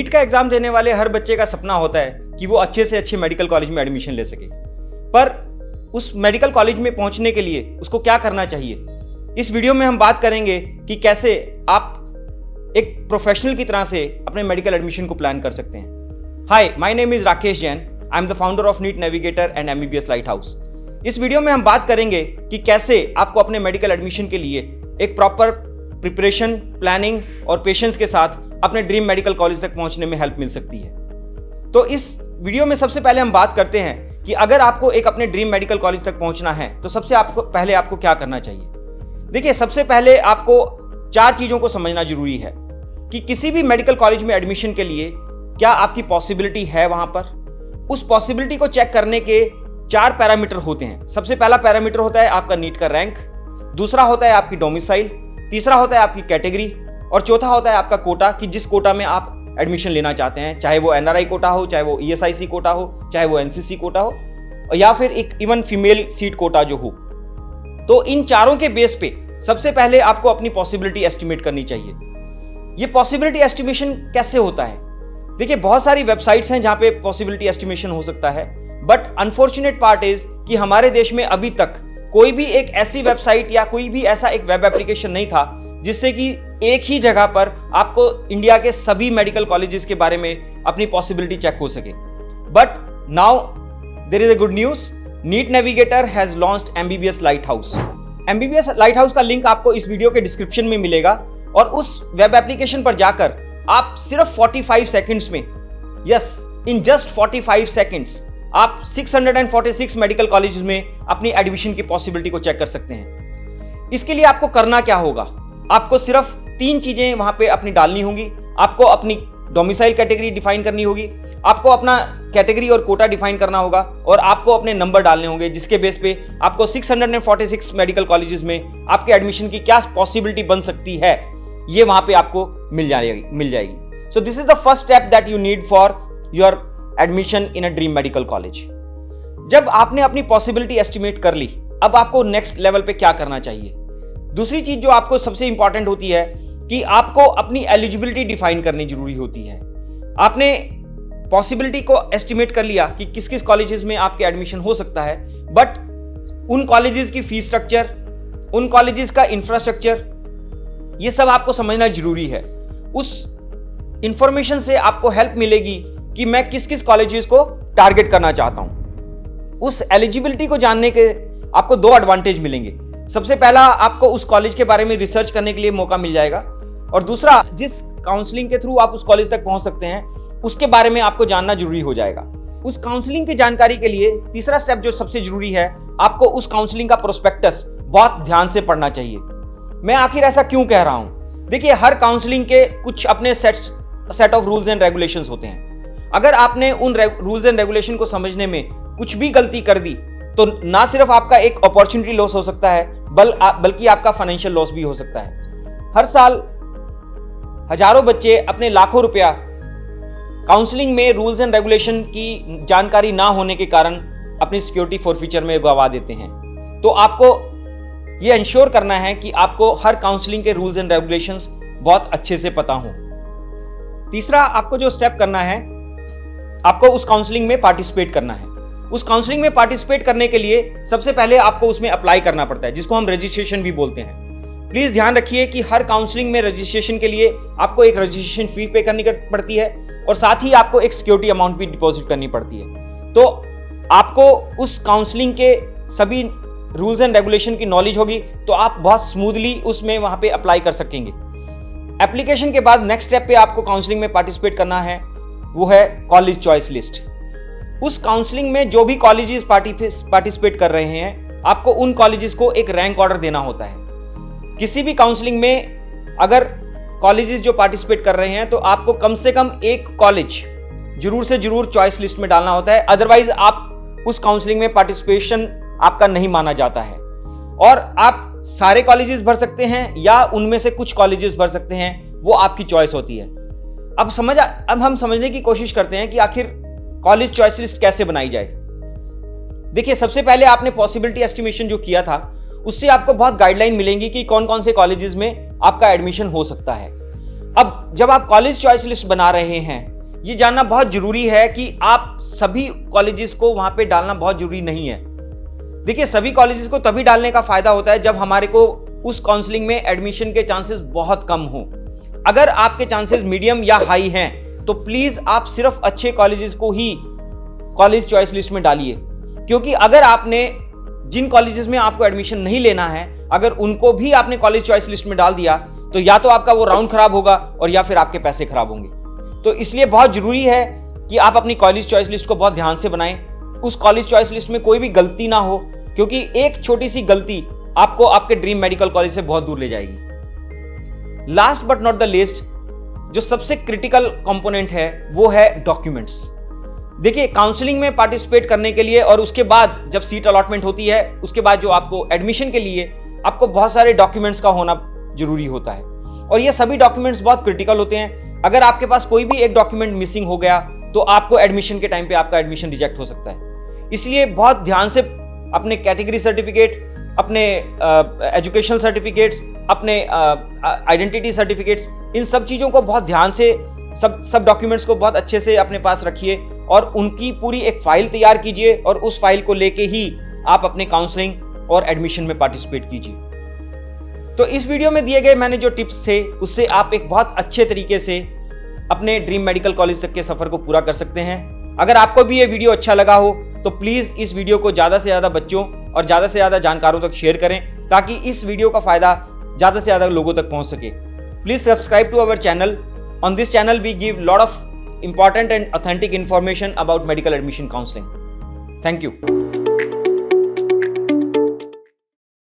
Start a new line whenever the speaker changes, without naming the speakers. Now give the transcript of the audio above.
NEET का exam देने वाले हर बच्चे का सपना होता है कि वो अच्छे से अच्छे मेडिकल कॉलेज में एडमिशन ले सके, पर उस मेडिकल कॉलेज में पहुंचने के लिए उसको क्या करना चाहिए। इस वीडियो में हम बात करेंगे कि कैसे आप एक प्रोफेशनल की तरह से अपने मेडिकल एडमिशन को प्लान कर सकते हैं। Hi, my name is Rakesh Jain. I am the founder of NEET navigator and MBBS light house. इस वीडियो में हम बात करेंगे कि कैसे आपको अपने मेडिकल एडमिशन के लिए एक प्रॉपर प्रिपरेशन, प्लानिंग और पेशेंस के साथ अपने ड्रीम मेडिकल कॉलेज तक पहुंचने में हेल्प मिल सकती है। तो इस वीडियो में सबसे पहले हम बात करते हैं कि अगर आपको एक अपने ड्रीम मेडिकल कॉलेज तक पहुंचना है तो सबसे पहले आपको क्या करना चाहिए। देखिए, सबसे पहले आपको 4 चीजों को समझना जरूरी है कि किसी भी मेडिकल कॉलेज में एडमिशन के लिए क्या आपकी पॉसिबिलिटी है वहां पर। उस पॉसिबिलिटी को चेक करने के 4 पैरामीटर होते हैं। सबसे पहला पैरामीटर होता है आपका नीट का रैंक, दूसरा होता है आपकी डोमिसाइल, तीसरा होता है आपकी कैटेगरी और चौथा होता है आपका कोटा कि जिस कोटा में आप एडमिशन लेना चाहते हैं, चाहे वो NRI कोटा हो, चाहे वो ESIC कोटा हो, चाहे वो NCC कोटा हो या फिर एक इवन फीमेल सीट कोटा जो हो। तो इन चारों के बेस पे सबसे पहले आपको अपनी पॉसिबिलिटी एस्टिमेट करनी चाहिए। ये पॉसिबिलिटी एस्टिमेशन कैसे होता है? देखिए, बहुत सारी वेबसाइट्स हैं जहां पे पॉसिबिलिटी एस्टिमेशन हो सकता है, बट अनफॉर्चुनेट पार्ट इज कि हमारे देश में अभी तक कोई भी एक ऐसी वेबसाइट या कोई भी ऐसा एक वेब एप्लीकेशन नहीं था जिससे कि एक ही जगह पर आपको इंडिया के सभी मेडिकल कॉलेजेस के बारे में अपनी पॉसिबिलिटी चेक हो सके। But now there is a good news. NEET navigator has launched MBBS light house. MBBS light house का लिंक आपको इस वीडियो के डिस्क्रिप्शन में मिलेगा और उस वेब एप्लीकेशन पर जाकर आप सिर्फ 45 सेकंड्स में, यस, इन जस्ट 45 सेकंड्स आप 646 मेडिकल कॉलेजेस में अपनी एडमिशन की पॉसिबिलिटी को चेक कर सकते हैं। इसके लिए आपको करना क्या होगा? आपको सिर्फ 3 चीजें वहां पे अपनी डालनी होंगी। आपको अपनी डोमिसाइल कैटेगरी डिफाइन करनी होगी, आपको अपना कैटेगरी और कोटा डिफाइन करना होगा और आपको अपने नंबर डालने होंगे जिसके बेस पे आपको 646 मेडिकल कॉलेजेस में आपके एडमिशन की क्या पॉसिबिलिटी बन सकती है ये वहां पे आपको मिल जाएगी। So this is the first step that you need for your admission in a dream medical college. जब आपने अपनी पॉसिबिलिटी एस्टिमेट कर ली, अब आपको नेक्स्ट लेवल पे क्या करना चाहिए? दूसरी चीज जो आपको सबसे इंपॉर्टेंट होती है कि आपको अपनी एलिजिबिलिटी डिफाइन करनी जरूरी होती है। आपने पॉसिबिलिटी को एस्टिमेट कर लिया कि किस किस कॉलेजेस में आपके एडमिशन हो सकता है, बट उन कॉलेजेस की फीस स्ट्रक्चर, उन कॉलेजेस का इंफ्रास्ट्रक्चर, ये सब आपको समझना जरूरी है। उस इंफॉर्मेशन से आपको हेल्प मिलेगी कि मैं किस किस कॉलेजेस को टारगेट करना चाहता हूं। उस एलिजिबिलिटी को जानने के आपको 2 एडवांटेज मिलेंगे। सबसे पहला, आपको उस कॉलेज के बारे में रिसर्च करने के लिए मौका मिल जाएगा और दूसरा, जिस काउंसलिंग के थ्रू आप उस कॉलेज तक पहुंच सकते हैं उसके बारे में आपको जानना जरूरी हो जाएगा। उस काउंसलिंग की जानकारी के लिए तीसरा स्टेप जो सबसे जरूरी है, आपको उस काउंसलिंग का प्रोस्पेक्टस बहुत ध्यान से पढ़ना चाहिए। मैं आखिर ऐसा क्यों कह रहा हूं? देखिए, हर काउंसलिंग के कुछ अपने set of rules and regulations होते हैं। अगर आपने उन रूल्स एंड रेगुलेशन को समझने में कुछ भी गलती कर दी तो ना सिर्फ आपका एक अपॉर्चुनिटी लॉस हो सकता है बल्कि आपका फाइनेंशियल लॉस भी हो सकता है। हर साल हजारों बच्चे अपने लाखों रुपया काउंसलिंग में रूल्स एंड रेगुलेशन की जानकारी ना होने के कारण अपनी सिक्योरिटी फॉरफीचर में गवा देते हैं। तो आपको यह इंश्योर करना है कि आपको हर काउंसलिंग के रूल्स एंड रेगुलेशंस बहुत अच्छे से पता हों। तीसरा, आपको जो स्टेप करना है, आपको उस काउंसलिंग में पार्टिसिपेट करना है। उस काउंसलिंग में पार्टिसिपेट करने के लिए सबसे पहले आपको उसमें अप्लाई करना पड़ता है, जिसको हम रजिस्ट्रेशन भी बोलते हैं। प्लीज ध्यान रखिए कि हर काउंसलिंग में रजिस्ट्रेशन के लिए आपको एक रजिस्ट्रेशन फी पे करनी पड़ती है और साथ ही आपको एक सिक्योरिटी अमाउंट भी डिपॉजिट करनी पड़ती है। तो आपको उस काउंसलिंग के सभी रूल्स एंड रेगुलेशन की नॉलेज होगी तो आप बहुत स्मूथली उसमें वहां पे अप्लाई कर सकेंगे। एप्लीकेशन के बाद नेक्स्ट स्टेप पे आपको काउंसलिंग में पार्टिसिपेट करना है, वो है कॉलेज चॉइस लिस्ट। उस काउंसलिंग में जो भी कॉलेजेस पार्टिसिपेट कर रहे हैं, आपको उन कॉलेजेस को एक रैंक ऑर्डर देना होता है। किसी भी काउंसलिंग में अगर कॉलेजेस जो पार्टिसिपेट कर रहे हैं तो आपको कम से कम एक कॉलेज जरूर से जरूर चॉइस लिस्ट में डालना होता है, अदरवाइज आप उस काउंसलिंग में पार्टिसिपेशन आपका नहीं माना जाता है। और आप सारे कॉलेजेस भर सकते हैं या उनमें से कुछ कॉलेजेस भर सकते हैं, वो आपकी चॉइस होती है। अब हम समझने की कोशिश करते हैं कि आखिर कॉलेज चॉइस लिस्ट कैसे बनाई जाए। देखिए, सबसे पहले आपने पॉसिबिलिटी एस्टिमेशन जो किया था उससे आपको बहुत गाइडलाइन मिलेंगी कि कौन कौन से कॉलेजेस में आपका एडमिशन हो सकता है। अब जब आप कॉलेज चॉइस लिस्ट बना रहे हैं ये जानना बहुत जरूरी है कि आप सभी कॉलेजेस को वहां पे डालना बहुत जरूरी नहीं है। देखिए, सभी कॉलेजेस को तभी डालने का फायदा होता है जब हमारे को उस काउंसलिंग में एडमिशन के चांसेस बहुत कम हो। अगर आपके चांसेस मीडियम या हाई हैं तो प्लीज आप सिर्फ अच्छे कॉलेजेस को ही कॉलेज चॉइस लिस्ट में डालिए, क्योंकि अगर आपने जिन कॉलेजेस में आपको एडमिशन नहीं लेना है अगर उनको भी आपने कॉलेज चॉइस लिस्ट में डाल दिया तो या तो आपका वो राउंड खराब होगा और या फिर आपके पैसे खराब होंगे। तो इसलिए बहुत जरूरी है कि आप अपनी कॉलेज चॉइस लिस्ट को बहुत ध्यान से बनाएं। उस कॉलेज चॉइस लिस्ट में कोई भी गलती ना हो, क्योंकि एक छोटी सी गलती आपको आपके ड्रीम मेडिकल कॉलेज से बहुत दूर ले जाएगी। Last but not the least, जो सबसे क्रिटिकल कंपोनेंट है वो है डॉक्यूमेंट्स। देखिए, काउंसलिंग में पार्टिसिपेट करने के लिए और उसके बाद जब सीट अलॉटमेंट होती है उसके बाद जो आपको एडमिशन के लिए आपको बहुत सारे डॉक्यूमेंट्स का होना जरूरी होता है और ये सभी डॉक्यूमेंट्स बहुत क्रिटिकल होते हैं। अगर आपके पास कोई भी एक डॉक्यूमेंट मिसिंग हो गया तो आपको एडमिशन के टाइम पे आपका एडमिशन रिजेक्ट हो सकता है। इसलिए बहुत ध्यान से अपने कैटेगरी सर्टिफिकेट, अपने एजुकेशनल सर्टिफिकेट्स, अपने आइडेंटिटी सर्टिफिकेट्स, इन सब चीज़ों को बहुत ध्यान से सब डॉक्यूमेंट्स को बहुत अच्छे से अपने पास रखिए और उनकी पूरी एक फाइल तैयार कीजिए और उस फाइल को लेके ही आप अपने काउंसलिंग और एडमिशन में पार्टिसिपेट कीजिए। तो इस वीडियो में दिए गए मैंने जो टिप्स थे उससे आप एक बहुत अच्छे तरीके से अपने ड्रीम मेडिकल कॉलेज तक के सफर को पूरा कर सकते हैं। अगर आपको भी ये वीडियो अच्छा लगा हो तो प्लीज इस वीडियो को ज्यादा से ज्यादा बच्चों और ज्यादा से ज्यादा जानकारों तक शेयर करें ताकि इस वीडियो का फायदा ज्यादा से ज्यादा लोगों तक पहुंच सके। Please subscribe to our channel. On this channel we give lot of important and authentic information about medical admission counseling. Thank you.